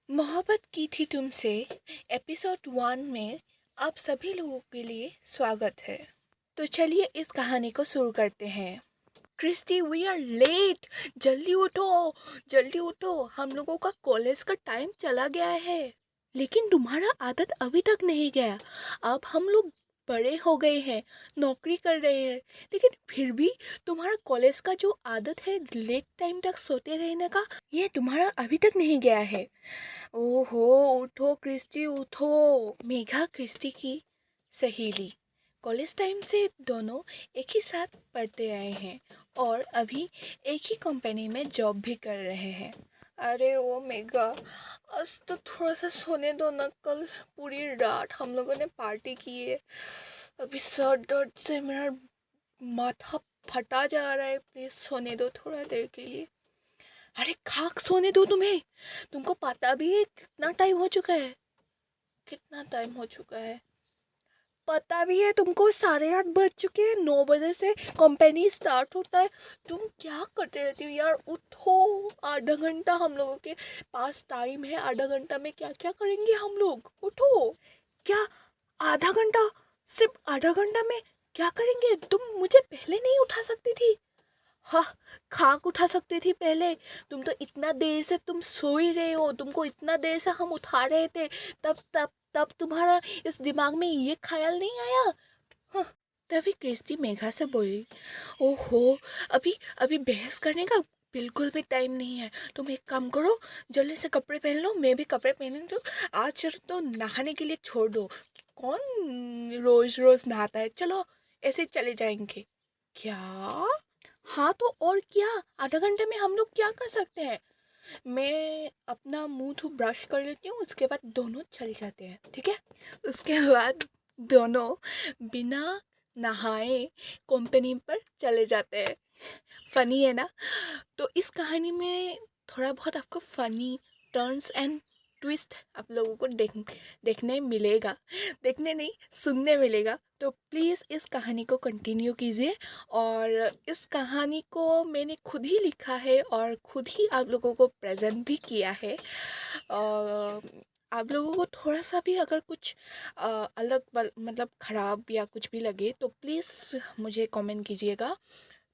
मोहब्बत की थी तुमसे एपिसोड 1 में आप सभी लोगों के लिए स्वागत है। तो चलिए इस कहानी को शुरू करते हैं। Christy, we are late. जल्दी उठो, जल्दी उठो, हम लोगों का कॉलेज का टाइम चला गया है। लेकिन तुम्हारा आदत अभी तक नहीं गया। अब हम लोग बड़े हो गए हैं, नौकरी कर रहे हैं, लेकिन फिर भी तुम्हारा कॉलेज का जो आदत है लेट टाइम तक सोते रहने का, ये तुम्हारा अभी तक नहीं गया है। ओहो, उठो क्रिस्टी उठो। मेघा क्रिस्टी की सहेली, कॉलेज टाइम से दोनों एक ही साथ पढ़ते आए हैं और अभी एक ही कंपनी में जॉब भी कर रहे हैं। अरे ओ मेघा, आज तो थोड़ा सा सोने दो ना। कल पूरी रात हम लोगों ने पार्टी की है। अभी सर दर्द से मेरा माथा फटा जा रहा है। प्लीज सोने दो थोड़ा देर के लिए। अरे खाक सोने दो तुम्हें। तुमको पता भी है कितना टाइम हो चुका है? कितना टाइम हो चुका है पता भी है तुमको? 8:30 बज चुके हैं। 9 बजे से कंपनी स्टार्ट होता है। तुम क्या करते रहती हो यार? उठो। आधा घंटा हम लोगों के पास टाइम है। आधा घंटा में क्या क्या करेंगे हम लोग? उठो। क्या आधा घंटा? सिर्फ आधा घंटा में क्या करेंगे? तुम मुझे पहले नहीं उठा सकती थी? हाँ, खाक उठा सकती थी पहले। तुम तो इतना देर से तुम सो ही रहे हो। तुमको इतना देर से हम उठा रहे थे, तब तब तब तुम्हारा इस दिमाग में ये ख्याल नहीं आया? हाँ। तभी क्रिस्टी मेघा से बोली, ओहो, अभी अभी बहस करने का बिल्कुल भी टाइम नहीं है। तुम एक काम करो, जल्दी से कपड़े पहन लो। मैं भी कपड़े पहन लूँ। आज तो नहाने के लिए छोड़ दो। कौन रोज रोज नहाता है? चलो ऐसे चले जाएंगे। क्या? हाँ तो और क्या? आधा घंटे में हम लोग क्या कर सकते हैं? मैं अपना मुंह धो ब्रश कर लेती हूँ, उसके बाद दोनों चल जाते हैं, ठीक है? उसके बाद दोनों बिना नहाए कंपनी पर चले जाते हैं। फनी है ना? तो इस कहानी में थोड़ा बहुत आपको फनी टर्न्स एंड ट्विस्ट आप लोगों को देखने मिलेगा। देखने नहीं, सुनने मिलेगा। तो प्लीज़ इस कहानी को कंटिन्यू कीजिए। और इस कहानी को मैंने खुद ही लिखा है और खुद ही आप लोगों को प्रेजेंट भी किया है। और आप लोगों को थोड़ा सा भी अगर कुछ मतलब ख़राब या कुछ भी लगे तो प्लीज़ मुझे कमेंट कीजिएगा।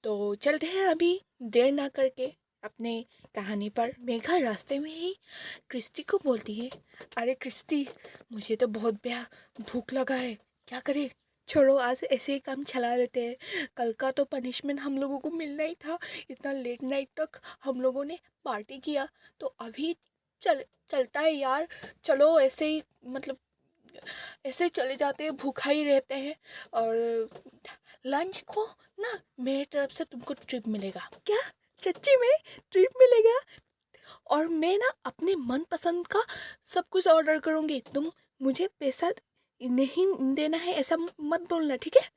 तो चलते हैं अभी देर ना करके अपने कहानी पर। मेघा रास्ते में ही क्रिस्टी को बोलती है, अरे क्रिस्टी, मुझे तो बहुत भूख लगा है। क्या करें? छोड़ो, आज ऐसे ही काम चला लेते हैं। कल का तो पनिशमेंट हम लोगों को मिलना ही था। इतना लेट नाइट तक हम लोगों ने पार्टी किया, तो अभी चलता है यार। चलो ऐसे ही, मतलब ऐसे चले जाते हैं, भूखा ही रहते हैं। और लंच को ना, मेरी तरफ से तुमको ट्रिप मिलेगा। क्या? सच्ची में ट्रिप मिलेगा? और मैं ना अपने मनपसंद का सब कुछ ऑर्डर करूँगी। तुम मुझे पैसा नहीं देना है ऐसा मत बोलना, ठीक है?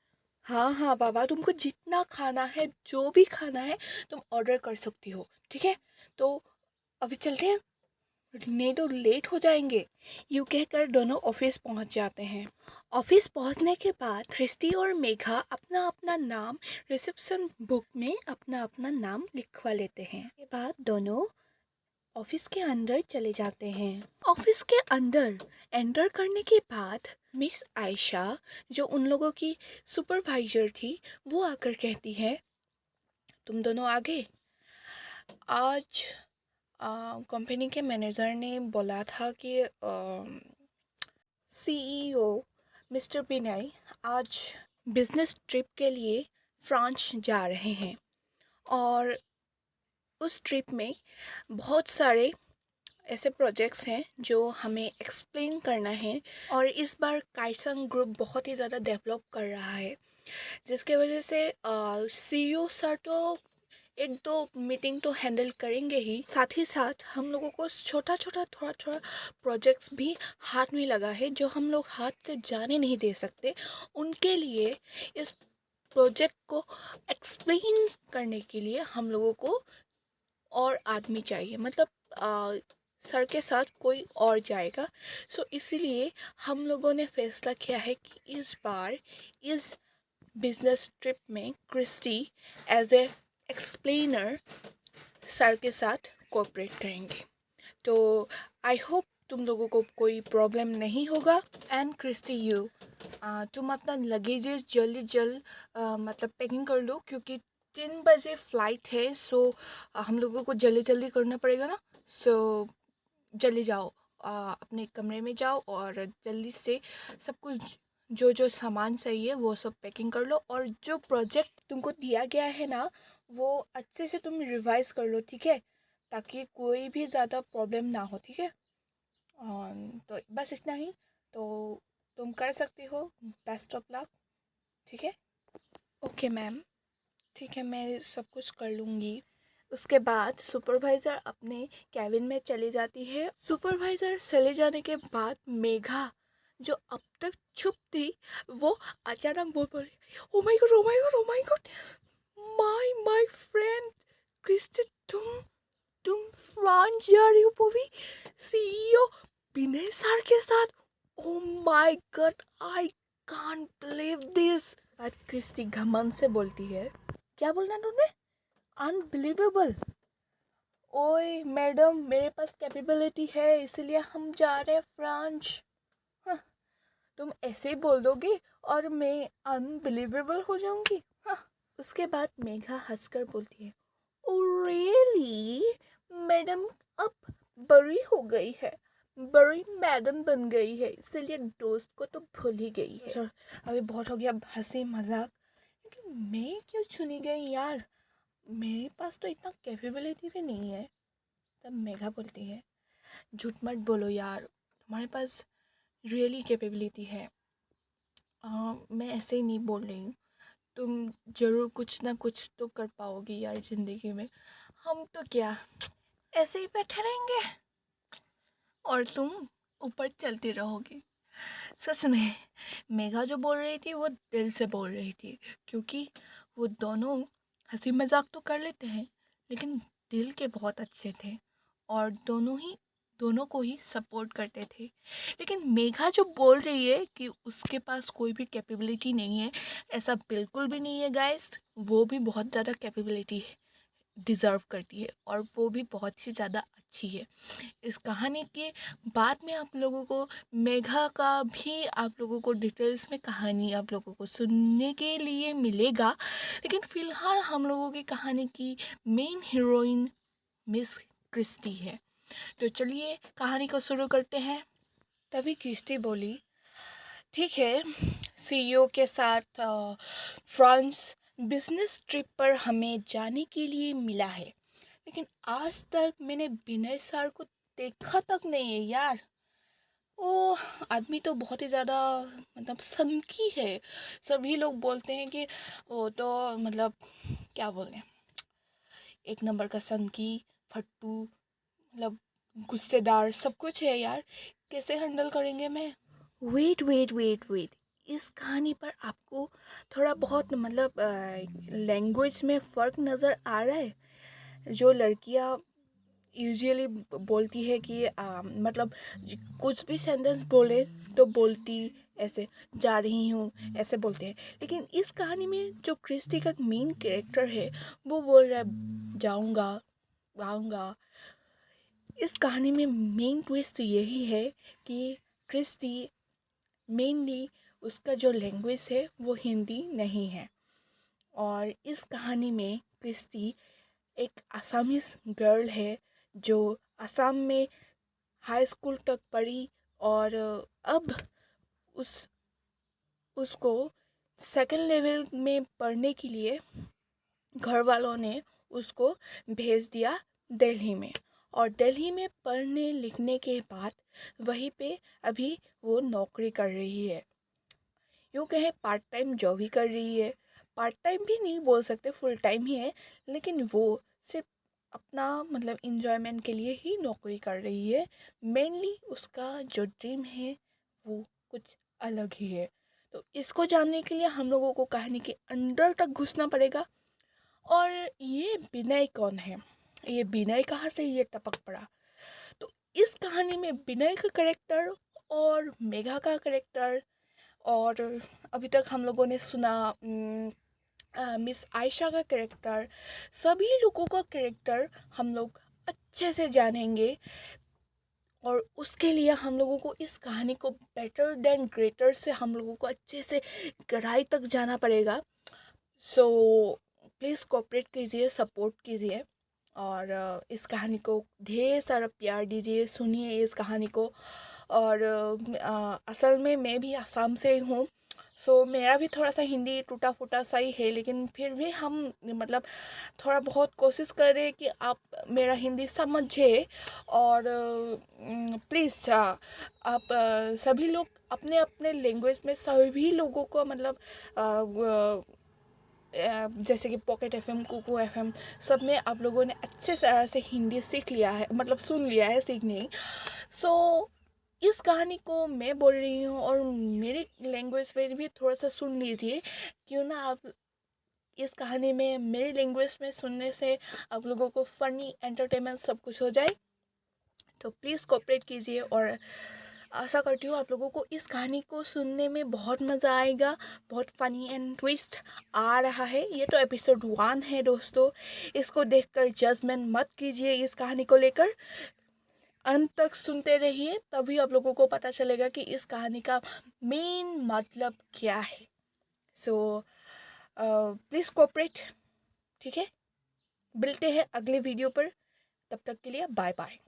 हाँ हाँ बाबा, तुमको जितना खाना है, जो भी खाना है, तुम ऑर्डर कर सकती हो, ठीक है? तो अभी चलते हैं, नहीं तो लेट हो जाएंगे। यूँ कहकर दोनों ऑफिस पहुंच जाते हैं। ऑफिस पहुंचने के बाद क्रिस्टी और मेघा अपना अपना नाम रिसेप्शन बुक में अपना अपना नाम लिखवा लेते हैं। के बाद दोनों ऑफिस के अंदर चले जाते हैं। ऑफिस के अंदर एंटर करने के बाद मिस आयशा, जो उन लोगों की सुपरवाइजर थी, वो आकर कहती है, तुम दोनों आगे। आज कंपनी के मैनेजर ने बोला था कि सीईओ मिस्टर विनय आज बिजनेस ट्रिप के लिए फ्रांस जा रहे हैं। और उस ट्रिप में बहुत सारे ऐसे प्रोजेक्ट्स हैं जो हमें एक्सप्लेन करना है। और इस बार काइसन ग्रुप बहुत ही ज़्यादा डेवलप कर रहा है, जिसके वजह से सीईओ सर तो एक दो मीटिंग तो हैंडल करेंगे ही, साथ ही साथ हम लोगों को छोटा छोटा थोड़ा थोड़ा प्रोजेक्ट्स भी हाथ में लगा है जो हम लोग हाथ से जाने नहीं दे सकते। उनके लिए इस प्रोजेक्ट को एक्सप्लेन करने के लिए हम लोगों को और आदमी चाहिए, मतलब सर के साथ कोई और जाएगा। सो इसीलिए हम लोगों ने फैसला किया है कि इस बार इस बिजनेस ट्रिप में Christy as a explainer sir के साथ कोऑपरेट करेंगे। तो आई होप तुम लोगों को कोई प्रॉब्लम नहीं होगा। एंड क्रिस्टी यू, तुम अपना लगेजेस जल्द मतलब पैकिंग कर लो, क्योंकि 3 बजे फ़्लाइट है। सो हम लोगों को जल्दी करना पड़ेगा ना। सो जल्दी जाओ, अपने कमरे में जाओ और जल्दी से सब कुछ जो सामान चाहिए वो सब पैकिंग कर लो। और जो प्रोजेक्ट तुमको दिया गया है ना, वो अच्छे से तुम रिवाइज कर लो, ठीक है, ताकि कोई भी ज़्यादा प्रॉब्लम ना हो, ठीक है। तो बस इतना ही। तो तुम कर सकती हो। बेस्ट ऑफ लक, ठीक है। ओके मैम, ठीक है, मैं सब कुछ कर लूँगी। उसके बाद सुपरवाइज़र अपने कैबिन में चली जाती है। सुपरवाइज़र चले जाने के बाद मेघा, जो अब तक चुप थी, वो अचानक बोल पड़ी, oh my God, oh my God, oh my God, my my friend Christy, तुम फ्रांस जा रही हो मूवी, सीईओ विनय सर के साथ। Oh my God, I can't believe this. आज क्रिस्टी घमंड से बोलती है, क्या बोलना तुमने, अनबिलीवेबल। ओए मैडम, मेरे पास कैपेबिलिटी है, इसीलिए हम जा रहे हैं फ्रांस। हाँ, तुम ऐसे ही बोल दोगे और मैं अनबिलीवेबल हो जाऊंगी। हाँ। उसके बाद मेघा हंसकर बोलती है, ओ रियली मैडम अब बड़ी हो गई है, बड़ी मैडम बन गई है, इसलिए दोस्त को तो भूल ही गई है। सर, अभी बहुत हो गया हंसी मजाक, लेकिन मैं क्यों चुनी गई यार, मेरे पास तो इतना कैपेबिलिटी भी नहीं है। तब मेघा बोलती है, झूठ मत बोलो यार, तुम्हारे पास रियली कैपेबिलिटी है। मैं ऐसे ही नहीं बोल रही हूँ, तुम ज़रूर कुछ ना कुछ तो कर पाओगी यार ज़िंदगी में। हम तो क्या ऐसे ही बैठे रहेंगे और तुम ऊपर चलती रहोगी। सच में मेघा जो बोल रही थी वो दिल से बोल रही थी, क्योंकि वो दोनों हंसी मजाक तो कर लेते हैं, लेकिन दिल के बहुत अच्छे थे और दोनों को ही सपोर्ट करते थे। लेकिन मेघा जो बोल रही है कि उसके पास कोई भी कैपेबिलिटी नहीं है, ऐसा बिल्कुल भी नहीं है गाइस। वो भी बहुत ज़्यादा कैपेबिलिटी डिज़र्व करती है और वो भी बहुत ही ज़्यादा अच्छी है। इस कहानी के बाद में आप लोगों को मेघा का भी आप लोगों को डिटेल्स में कहानी आप लोगों को सुनने के लिए मिलेगा, लेकिन फ़िलहाल हम लोगों की कहानी की मेन हीरोइन मिस क्रिस्टी है। तो चलिए कहानी को शुरू करते हैं। तभी क्रिस्टी बोली, ठीक है, सीईओ के साथ फ्रांस बिजनेस ट्रिप पर हमें जाने के लिए मिला है, लेकिन आज तक मैंने विनय सर को देखा तक नहीं है यार। वो आदमी तो बहुत ही ज़्यादा मतलब सनकी है। सभी लोग बोलते हैं कि वो तो मतलब क्या बोलें, एक नंबर का सनकी, फट्टू, मतलब गुस्सेदार सब कुछ है यार। कैसे हैंडल करेंगे मैं। वेट, इस कहानी पर आपको थोड़ा बहुत मतलब लैंग्वेज में फ़र्क नज़र आ रहा है। जो लड़कियां यूजुअली बोलती है कि मतलब कुछ भी सेंटेंस बोले तो बोलती ऐसे, जा रही हूँ ऐसे बोलते हैं, लेकिन इस कहानी में जो क्रिस्टी का मेन कैरेक्टर है वो बोल रहा है जाऊँगा, आऊँगा। इस कहानी में मेन ट्विस्ट यही है कि क्रिस्टी मेनली उसका जो लैंग्वेज है वो हिंदी नहीं है। और इस कहानी में क्रिस्टी एक आसामीज गर्ल है जो असम में हाई स्कूल तक पढ़ी और अब उस उसको सेकंड लेवल में पढ़ने के लिए घर वालों ने उसको भेज दिया दिल्ली में। और दिल्ली में पढ़ने लिखने के बाद वहीं पे अभी वो नौकरी कर रही है। यूँ कहें पार्ट टाइम जॉब ही कर रही है, पार्ट टाइम भी नहीं बोल सकते, फुल टाइम ही है, लेकिन वो सिर्फ अपना मतलब इंजॉयमेंट के लिए ही नौकरी कर रही है। मेनली उसका जो ड्रीम है वो कुछ अलग ही है। तो इसको जानने के लिए हम लोगों को कहानी के अंदर तक घुसना पड़ेगा। और ये विनय कौन है, ये विनय कहाँ से ये टपक पड़ा। तो इस कहानी में विनय का करेक्टर और मेघा का करेक्टर और अभी तक हम लोगों ने सुना मिस आयशा का कैरेक्टर, सभी लोगों का कैरेक्टर हम लोग अच्छे से जानेंगे। और उसके लिए हम लोगों को इस कहानी को बेटर देन ग्रेटर से हम लोगों को अच्छे से गहराई तक जाना पड़ेगा। सो प्लीज़ कोऑपरेट कीजिए, सपोर्ट कीजिए और इस कहानी को ढेर सारा प्यार दीजिए, सुनिए इस कहानी को। और असल में मैं भी असम से हूँ, सो मेरा भी थोड़ा सा हिंदी टूटा फूटा सा ही है, लेकिन फिर भी हम मतलब थोड़ा बहुत कोशिश करें कि आप मेरा हिंदी समझे। और प्लीज़ आप सभी लोग अपने अपने लैंग्वेज में सभी लोगों को मतलब जैसे कि पॉकेट एफएम, कुकू एफएम, सब में आप लोगों ने अच्छे तरह से हिंदी सीख लिया है, मतलब सुन लिया है, सीख नहीं। सो इस कहानी को मैं बोल रही हूँ और मेरी लैंग्वेज में भी थोड़ा सा सुन लीजिए। क्यों ना आप इस कहानी में मेरी लैंग्वेज में सुनने से आप लोगों को फ़नी एंटरटेनमेंट सब कुछ हो जाए। तो प्लीज़ कोऑपरेट कीजिए और आशा करती हूँ आप लोगों को इस कहानी को सुनने में बहुत मज़ा आएगा। बहुत फ़नी एंड ट्विस्ट आ रहा है। ये तो एपिसोड 1 है दोस्तों, इसको देखकर जजमेंट मत कीजिए। इस कहानी को लेकर अंत तक सुनते रहिए, तभी आप लोगों को पता चलेगा कि इस कहानी का मेन मतलब क्या है। सो प्लीज़ कोऑपरेट, ठीक है। मिलते हैं अगले वीडियो पर, तब तक के लिए बाय बाय।